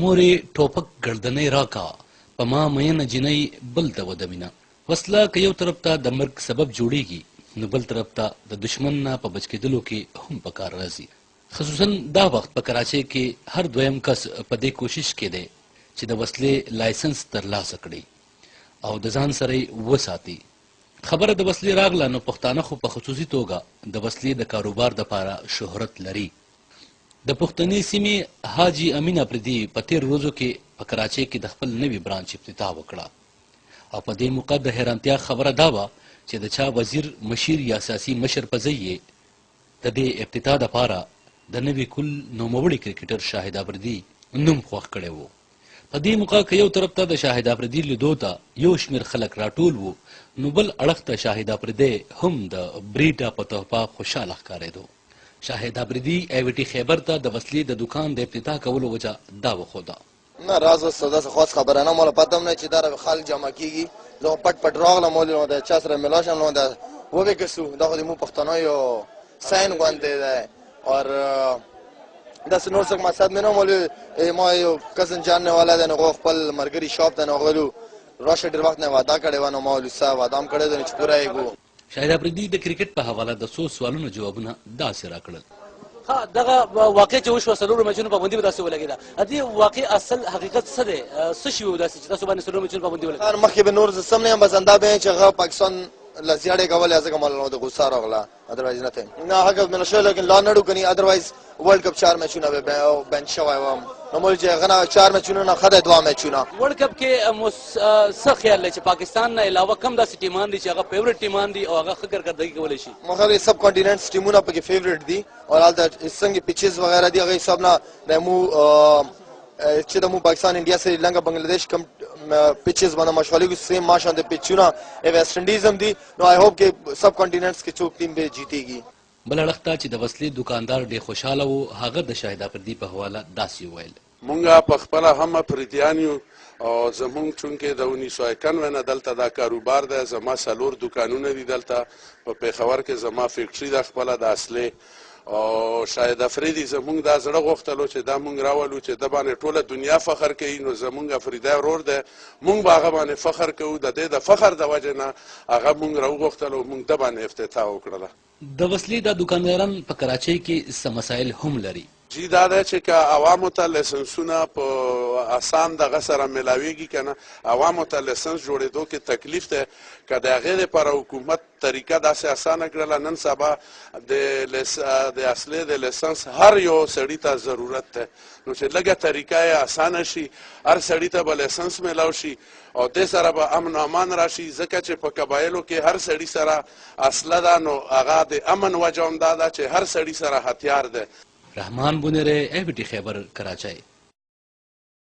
مورې ټوپک ګردنۍ راکا په ما مینه جنۍ بل ته ودمینه. وسله که یو طرف ته د مرګ سبب جوړیږي نو بل طرف ته د دشمن نه په بچ کېدلو کې هم په کار راځي. خصوصا دا وخت په کراچۍ کې هر دویم کس په دې کوشش کې دی چې د وسلې لایسنس ترلاسه کړي او د ځان سره یې وساتي. خبره د وسلې راغله نو پښتانه خو په خصوصي توګه د وسلې د کاروبار دپاره شهرت لري. د پښتنې سیمې حاجي امین افریدي په تېرو ورځو کې په کراچۍ کې د خپل نوي برانچ افتتاح وکړه او په دې موقع د حیرانتیا خبره دا وه چې د چا وزیر مشیر یا سیاسي مشر په ځای یې د دې افتتاح دپاره د نوي کل نوموړي کرکټر شاهد افریدي نوم خوښ کړی و. په دې موقع که یو طرف ته د شاهد افریدي لیدو ته یو شمېر خلک راټول وو نو بل اړخ ته شاهد افریدی هم د بریډا په تحفه خوشحاله ښکارېدو. شاهد افریدي ایوټي خیبر ته د وسلې د دکان د افتتاح کولو وجه دا وښوده. نه راز اوس داسې خاص خبره نه ماله پته هم نه چې دا خلک جمع کېږي. زه پټ پټ راغلم ولې د چا سره ملا شم نو د وویکسو دا خو د مو پښتنو یو ساین غوندې دی اور داسې نور څه مقصد مې نه ولې ما یو کزن جاننے والا دی نو هغه خپل ملګري شاپ ته نو غلو راشه ډېر وخت نه وعده کړې وه نو ما ولې څه وعده هم کړی دی چې پوره یې ګو. شاهد افریدي د کرکټ په حواله د څو سوالونو جوابونه داسې راکړل. ها دغه واقع چې وشوه څلورو میچونو پابندي به داسې ولګېده. د دې واقع اصل حقیقت څه دی؟ څه شي و داسې چې تاسو باندې څلورو میچونو پابندي ولګېده؟ مخکې به نور زه سم نه یم بس همدا به چې هغه پاکستان له زیاړې کولې ځکه ماله د غوسه راغله ادروایز نه ته نه هغه مې نشو لیکن لا نړو کني ادروایز ورلد کپ 4 میچونه به بنچ شوی وم نو مول چې غنا 4 میچونه نه خدای 2 میچونه. ورلد کپ کې څه خیال لري چې پاکستان نه علاوه کم داسې ټیمان دي چې هغه فیورټ ټیمان دي او هغه ښه کارکردګي کولی شي؟ مخالي سب کانټیننټس ټیمونه پکې فیورټ دي او هلته څنګه پیچز وغیرہ دي هغه حساب نه د مو چې د مو پاکستان انډیا سریلانکا بنگلادیش کم پیچز باندې مشغولي سیم ماشان د پیچونه ویسټ انډیز هم دي نو آی هوپ کې سب کانټیننټس کې څوک ټیم به جیتيږي. بل اړخ ته چې د وسلې دکاندار ډېر خوشحاله و هغه د شاهد افریدي په حواله داسې وویل. مونږ په خپله هم افریدیان یو او زمونږ چونکې د 1991 نه دلته دا کاروبار دی. زما 4 دکانونه دي دلته په پېښور کې زما فیکټري ده خپله د اصلې او شاهد افریدي زمونږ دا زړه غوښتلو چې دا مونږ راولو چې د باندې ټوله دنیا فخر کوي نو زمونږ افریدی ورور دی مونږ به هغه باندې فخر کوو. د دې د فخر د وجې نه هغه مونږ راوغوښتلو مونږ د باندې افتتاح وکړله. د وسلې دا دکانداران په کراچۍ کې څه مسایل هم لري. جی دا دی چې که عوامو ته لایسنسونه په اسان دغه سره میلاویږي که نه عوامو ته لایسنس جوړېدو کې تکلیف دی که د هغې دپاره حکومت طریقه داسې اسانه کړله. نن سبا د اصلي د لایسنس هر یو سړي ته ضرورت دی نو چې لږه طریقه یې اسانه شي هر سړي ته به لایسنس میلاو شي او دې سره به امن امان راشي ځکه چې په قبایلو کې هر سړي سره اصله ده نو هغه د امن وجه هم دا ده چې هر سړي سره هتیار دی. رحمان بونیره ایوټي خیبر کراچۍ.